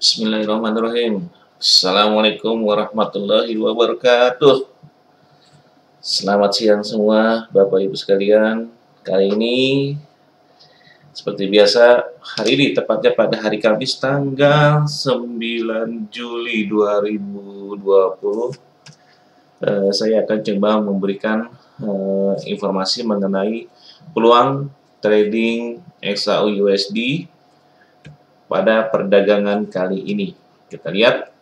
Bismillahirrahmanirrahim. Assalamualaikum warahmatullahi wabarakatuh. Selamat siang semua Bapak Ibu sekalian. Kali ini seperti biasa, hari ini tepatnya pada hari Kamis tanggal 9 Juli 2020, saya akan coba memberikan informasi mengenai peluang trading XAU USD pada perdagangan kali ini. Kita lihat,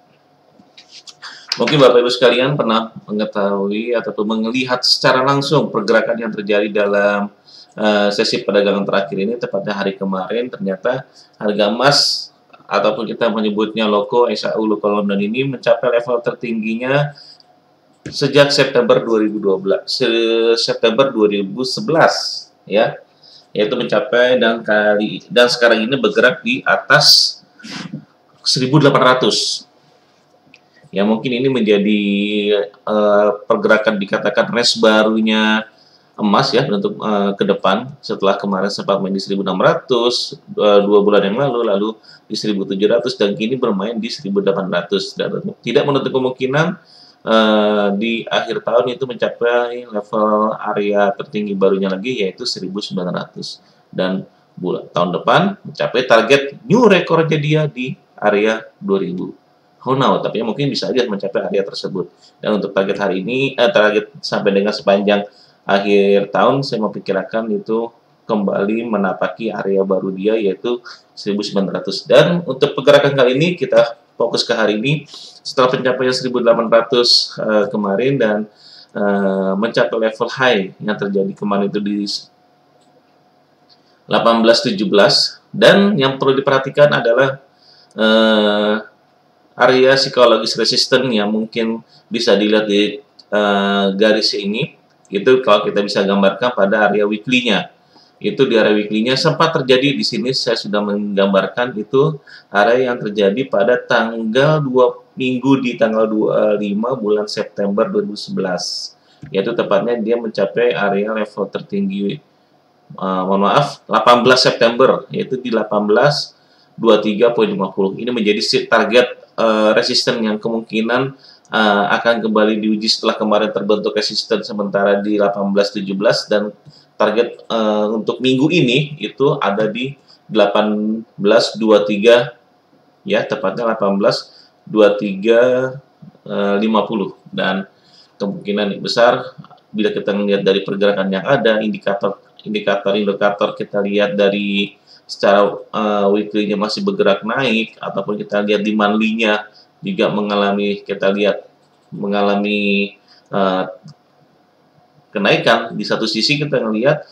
mungkin Bapak Ibu sekalian pernah mengetahui ataupun melihat secara langsung pergerakan yang terjadi dalam sesi perdagangan terakhir ini. Tepatnya hari kemarin, ternyata harga emas ataupun kita menyebutnya loko XAU Loko London ini mencapai level tertingginya sejak September 2011 ya, yaitu mencapai dan sekarang ini bergerak di atas 1.800. Ya, mungkin ini menjadi pergerakan dikatakan range barunya emas ya untuk ke depan, setelah kemarin sempat main di 1.600 2 bulan yang lalu di 1.700 dan kini bermain di 1.800, dan tidak menutup kemungkinan di akhir tahun itu mencapai level area tertinggi barunya lagi, yaitu 1.900, dan tahun depan mencapai target new rekornya dia di area 2.000. How now, tapi mungkin bisa aja mencapai area tersebut. Dan untuk target hari ini, target sampai dengan sepanjang akhir tahun, saya memperkirakan itu kembali menapaki area baru dia, yaitu 1.900. Dan untuk pergerakan kali ini kita fokus ke hari ini setelah pencapaian 1.800 kemarin dan mencapai level high yang terjadi kemarin itu di 1817, dan yang perlu diperhatikan adalah area psikologis resisten yang mungkin bisa dilihat di garis ini. Itu kalau kita bisa gambarkan pada area weekly-nya. Itu di area weekly-nya sempat terjadi di sini, saya sudah menggambarkan itu area yang terjadi pada tanggal 2 minggu di tanggal 25 bulan September 2011, yaitu tepatnya dia mencapai area level tertinggi 18 September, yaitu di 1823.50. Ini menjadi target resisten yang kemungkinan akan kembali diuji setelah kemarin terbentuk resisten sementara di 1817, dan target untuk minggu ini itu ada di 1823 ya, tepatnya 1823.50, dan kemungkinan besar bila kita melihat dari pergerakan yang ada, indikator kita lihat dari secara weekly-nya masih bergerak naik, ataupun kita lihat di monthly-nya juga mengalami kenaikan. Di satu sisi kita melihat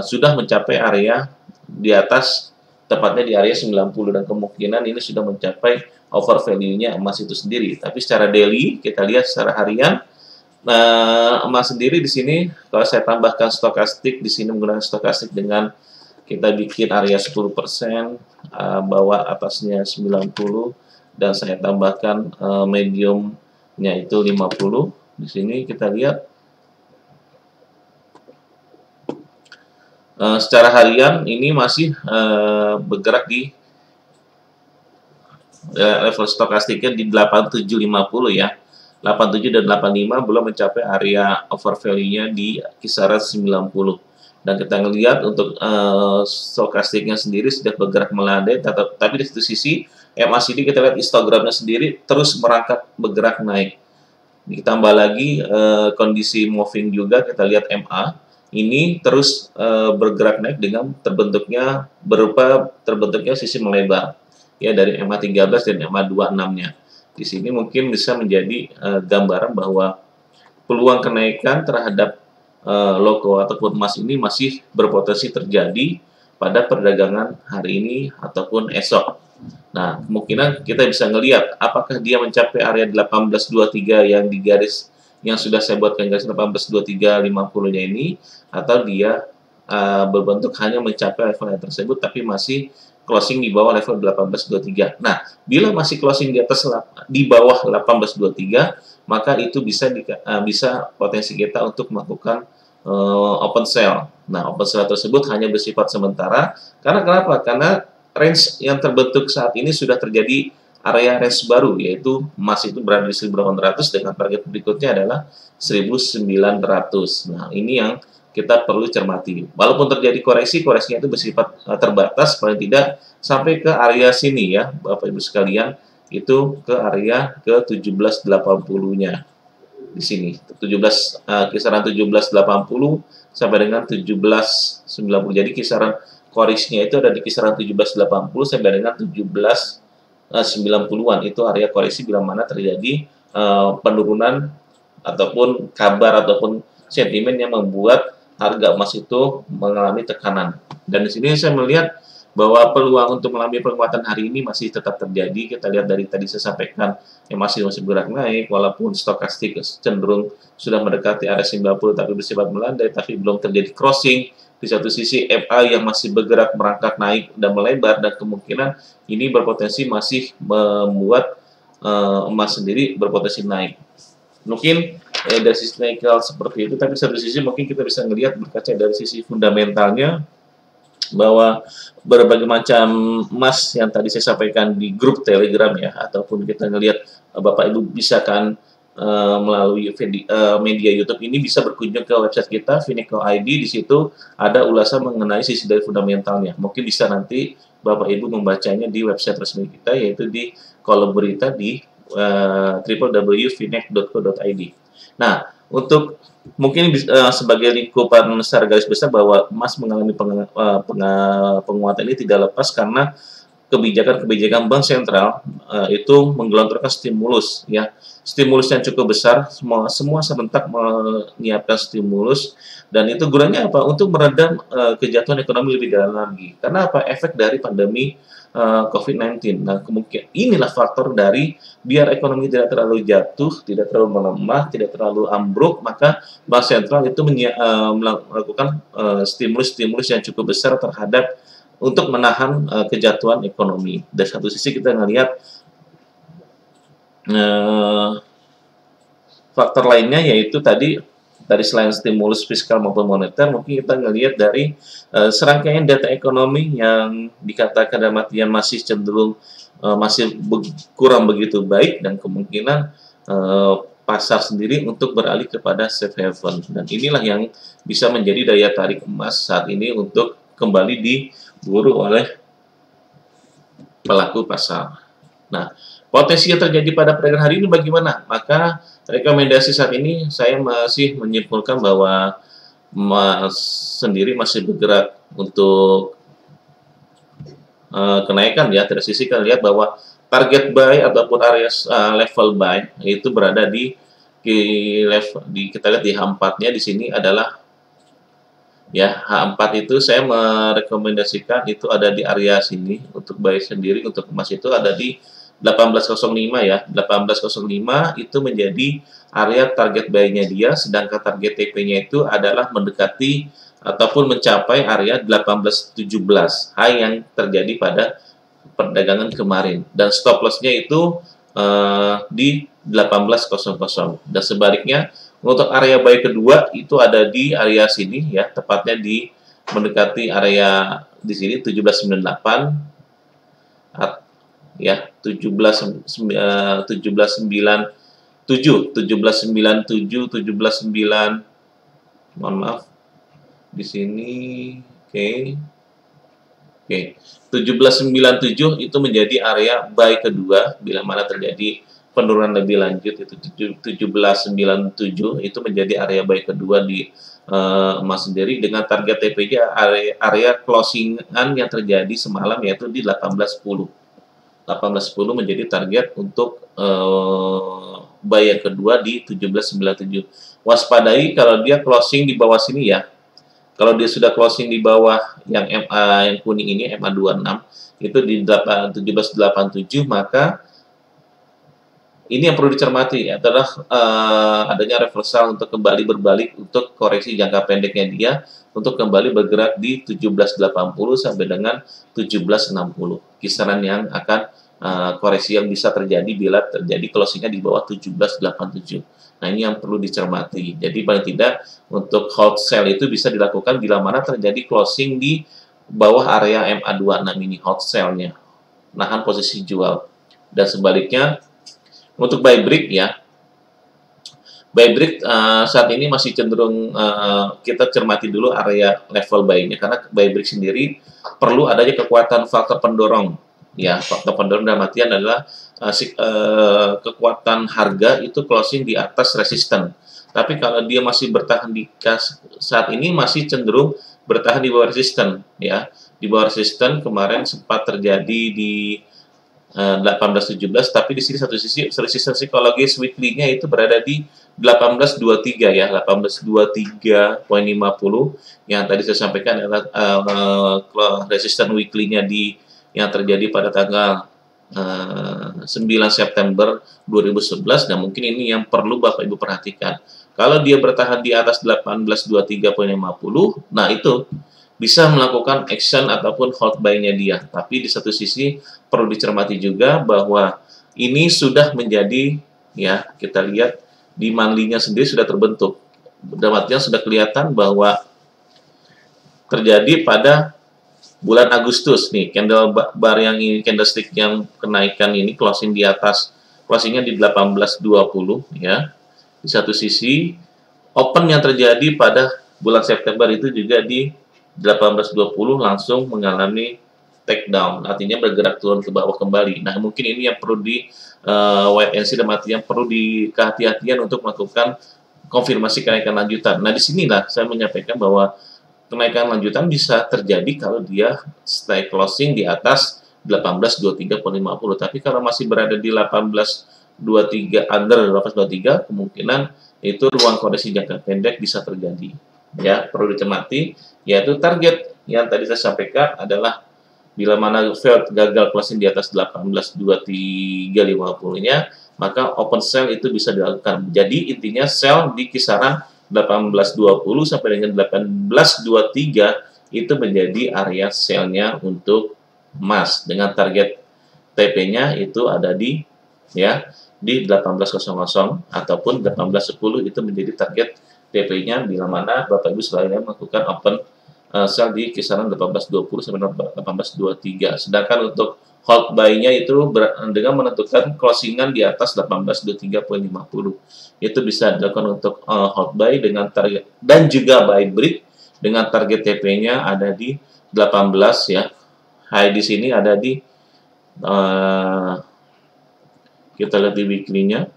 sudah mencapai area di atas, tepatnya di area 90, dan kemungkinan ini sudah mencapai over value-nya emas itu sendiri. Tapi secara daily kita lihat secara harian, emas sendiri di sini kalau saya tambahkan stokastik di sini, menggunakan stokastik dengan kita bikin area 10%, bawah atasnya 90, dan saya tambahkan mediumnya itu 50. Di sini kita lihat secara harian ini masih bergerak di level stokastiknya di 8750 ya. 87 dan 85 belum mencapai area over value-nya di kisaran 90. Dan kita ngelihat untuk stokastiknya sendiri sudah bergerak melandai, tapi di satu sisi MACD kita lihat histogramnya sendiri terus merangkak bergerak naik. Ditambah lagi kondisi moving juga, kita lihat MA ini terus bergerak naik dengan terbentuknya sisi melebar ya, dari MA 13 dan MA 26-nya. Di sini mungkin bisa menjadi gambaran bahwa peluang kenaikan terhadap loko ataupun emas ini masih berpotensi terjadi pada perdagangan hari ini ataupun esok. Nah, kemungkinan kita bisa ngelihat apakah dia mencapai area 1823 yang di garis yang sudah saya buatkan garis 1823.50-nya ini, atau dia berbentuk hanya mencapai level yang tersebut tapi masih closing di bawah level 1823. Nah, bila masih closing di bawah 1823, maka itu bisa potensi kita untuk melakukan open sell. Nah, open sell tersebut hanya bersifat sementara. Karena kenapa? Karena range yang terbentuk saat ini sudah terjadi area range baru, yaitu emas itu berada di 1.800 dengan target berikutnya adalah 1.900. Nah, ini yang kita perlu cermati. Walaupun terjadi koreksi, koreksinya itu bersifat terbatas, paling tidak sampai ke area sini ya, Bapak Ibu sekalian, itu ke area ke 1780-nya di sini. 17 kisaran 1780 sampai dengan 1790. Jadi kisaran koreksinya itu ada di kisaran 1780 sampai dengan 1790-an. Itu area koreksi bila mana terjadi penurunan ataupun kabar ataupun sentimen yang membuat harga emas itu mengalami tekanan. Dan di sini saya melihat bahwa peluang untuk mengalami penguatan hari ini masih tetap terjadi. Kita lihat dari tadi saya sampaikan yang masih bergerak naik, walaupun stokastik cenderung sudah mendekati area 90 tapi bersifat melandai, tapi belum terjadi crossing. Di satu sisi MA yang masih bergerak merangkak naik dan melebar, dan kemungkinan ini berpotensi masih membuat emas sendiri berpotensi naik. Mungkin dari sisi teknikal seperti itu, tapi satu sisi mungkin kita bisa melihat berkaca dari sisi fundamentalnya bahwa berbagai macam emas yang tadi saya sampaikan di grup Telegram ya, ataupun kita ngelihat Bapak Ibu bisa kan melalui media YouTube ini bisa berkunjung ke website kita Fineco ID. Di situ ada ulasan mengenai sisi dari fundamentalnya. Mungkin bisa nanti Bapak Ibu membacanya di website resmi kita, yaitu di kolom berita di www.finec.co.id. Nah, untuk mungkin sebagai lingkupan secara garis besar bahwa emas mengalami penguatan ini tidak lepas karena kebijakan-kebijakan bank sentral itu menggelontorkan stimulus ya, stimulus yang cukup besar, semua serentak menyiapkan stimulus, dan itu gunanya apa? Untuk meredam kejatuhan ekonomi lebih dalam lagi. Karena apa? Efek dari pandemi COVID-19. Nah, kemungkinan inilah faktor dari biar ekonomi tidak terlalu jatuh, tidak terlalu melemah, tidak terlalu ambruk, maka bank sentral itu melakukan stimulus-stimulus yang cukup besar terhadap untuk menahan kejatuhan ekonomi. Dari satu sisi kita melihat faktor lainnya, yaitu tadi selain stimulus fiskal maupun moneter, mungkin kita ngelihat dari serangkaian data ekonomi yang dikatakan dalam artian masih cenderung masih kurang begitu baik, dan kemungkinan pasar sendiri untuk beralih kepada safe haven. Dan inilah yang bisa menjadi daya tarik emas saat ini untuk kembali diburu oleh pelaku pasar. Nah, potensi yang terjadi pada perdagangan hari ini bagaimana? Maka rekomendasi saat ini saya masih menyimpulkan bahwa emas sendiri masih bergerak untuk kenaikan ya. Dari sisi kita lihat bahwa target buy ataupun area level buy itu berada di kita lihat di H4-nya di sini adalah ya, H4 itu saya merekomendasikan itu ada di area sini untuk buy sendiri. Untuk emas itu ada di 1805 ya. 1805 itu menjadi area target buy-nya dia, sedangkan target TP-nya itu adalah mendekati ataupun mencapai area 1817, high yang terjadi pada perdagangan kemarin, dan stop loss-nya itu di 1800. Dan sebaliknya untuk area buy kedua itu ada di area sini ya, tepatnya di mendekati area di sini 1798 ya, 1797, mohon maaf di sini. Oke. 1797 itu menjadi area buy kedua bila mana terjadi penurunan lebih lanjut, itu 1797 itu menjadi area buy kedua di emas sendiri, dengan target TP-nya area closingan yang terjadi semalam yaitu di 1810. 1810 menjadi target untuk buy yang kedua di 1797. Waspadai kalau dia closing di bawah sini ya. Kalau dia sudah closing di bawah yang MA yang kuning ini, MA 26 itu di 1787, maka ini yang perlu dicermati adalah adanya reversal untuk kembali berbalik untuk koreksi jangka pendeknya dia untuk kembali bergerak di 1780 sampai dengan 1760. Kisaran yang akan koreksi yang bisa terjadi bila terjadi closingnya di bawah 1787. Nah, ini yang perlu dicermati. Jadi paling tidak untuk hold sell itu bisa dilakukan bila mana terjadi closing di bawah area MA26 ini, hold sell-nya. Nahan posisi jual. Dan sebaliknya untuk buy break ya, buy break saat ini masih cenderung kita cermati dulu area level buy-nya, karena buy break sendiri perlu adanya kekuatan faktor pendorong ya. Faktor pendorong dalam artian adalah kekuatan harga itu closing di atas resisten. Tapi kalau dia masih bertahan di saat ini masih cenderung bertahan di bawah resisten ya. Di bawah resisten kemarin sempat terjadi di 18.17, tapi di sini satu sisi resisten psikologis weekly-nya itu berada di 18.23 ya, 18.23.50 yang tadi saya sampaikan adalah resisten weekly-nya yang terjadi pada tanggal 9 September 2011, dan mungkin ini yang perlu Bapak Ibu perhatikan. Kalau dia bertahan di atas 18.23.50, nah itu bisa melakukan action ataupun hold buy-nya dia. Tapi di satu sisi perlu dicermati juga bahwa ini sudah menjadi, ya kita lihat di monthly-nya sendiri sudah terbentuk. Dalam artian sudah kelihatan bahwa terjadi pada bulan Agustus nih, candle bar yang ini, candlestick yang kenaikan ini closing di atas, closingnya di 18.20 ya. Di satu sisi open yang terjadi pada bulan September itu juga di 18.20 langsung mengalami take down, artinya bergerak turun ke bawah kembali. Nah, mungkin ini yang perlu di wait and see, dan artinya perlu di kehati-hatian untuk melakukan konfirmasi kenaikan lanjutan. Nah, disinilah saya menyampaikan bahwa kenaikan lanjutan bisa terjadi kalau dia stay closing di atas 18.23.50. Tapi kalau masih berada di 18.23 under 18.23, kemungkinan itu ruang koreksi jangka pendek bisa terjadi. Ya, perlu dicermati, yaitu target yang tadi saya sampaikan adalah bila mana failed gagal closing di atas 18.23.50-nya, maka open sell itu bisa dilakukan. Jadi intinya sell di kisaran 18.20 sampai dengan 18.23 itu menjadi area sell-nya untuk emas, dengan target TP-nya itu ada di ya di 18.00 ataupun 18.10 itu menjadi target TP-nya, bila mana Bapak Ibu selalu melakukan open sell di kisaran 18.20 sampai 18.23. Sedangkan untuk hold buy-nya itu dengan menentukan closingan di atas 18.23.50. Itu bisa dilakukan untuk hold buy dengan target, dan juga buy break dengan target TP-nya ada di 18 ya. High di sini ada di kita lihat di weekly-nya.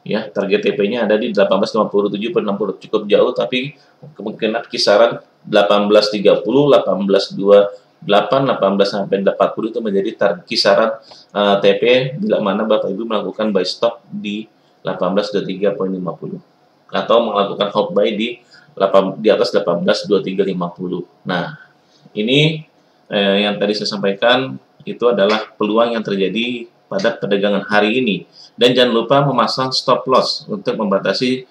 Ya, target TP-nya ada di 18.57/60, cukup jauh, tapi kemungkinan kisaran 18.30, 18.28, 18 sampai 40 itu menjadi kisaran TP bila mana Bapak Ibu melakukan buy stop di 18.23.50 atau melakukan hold buy di atas 18.23.50. Nah, ini yang tadi saya sampaikan itu adalah peluang yang terjadi pada perdagangan hari ini. Dan jangan lupa memasang stop loss untuk membatasi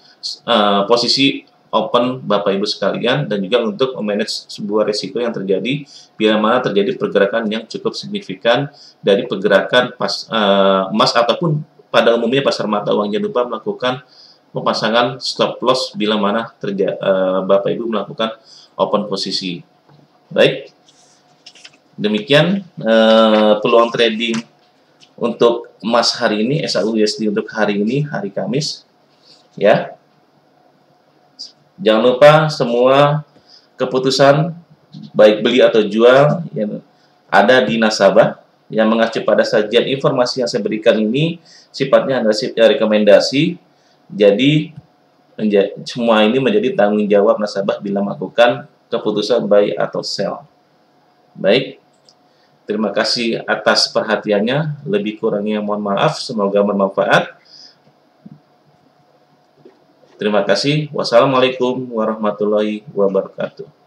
posisi open Bapak Ibu sekalian, dan juga untuk memanage sebuah risiko yang terjadi bila mana terjadi pergerakan yang cukup signifikan dari pergerakan emas ataupun pada umumnya pasar mata uang. Jangan lupa melakukan pemasangan stop loss bila mana Bapak Ibu melakukan open posisi. Baik, demikian peluang trading untuk emas hari ini, SAU/USD untuk hari ini, hari Kamis ya. Jangan lupa semua keputusan baik beli atau jual yang ada di nasabah, yang mengacu pada sajian informasi yang saya berikan ini sifatnya adalah rekomendasi. Jadi semua ini menjadi tanggung jawab nasabah bila melakukan keputusan buy atau sell. Baik, terima kasih atas perhatiannya. Lebih kurangnya mohon maaf. Semoga bermanfaat. Terima kasih. Wassalamualaikum warahmatullahi wabarakatuh.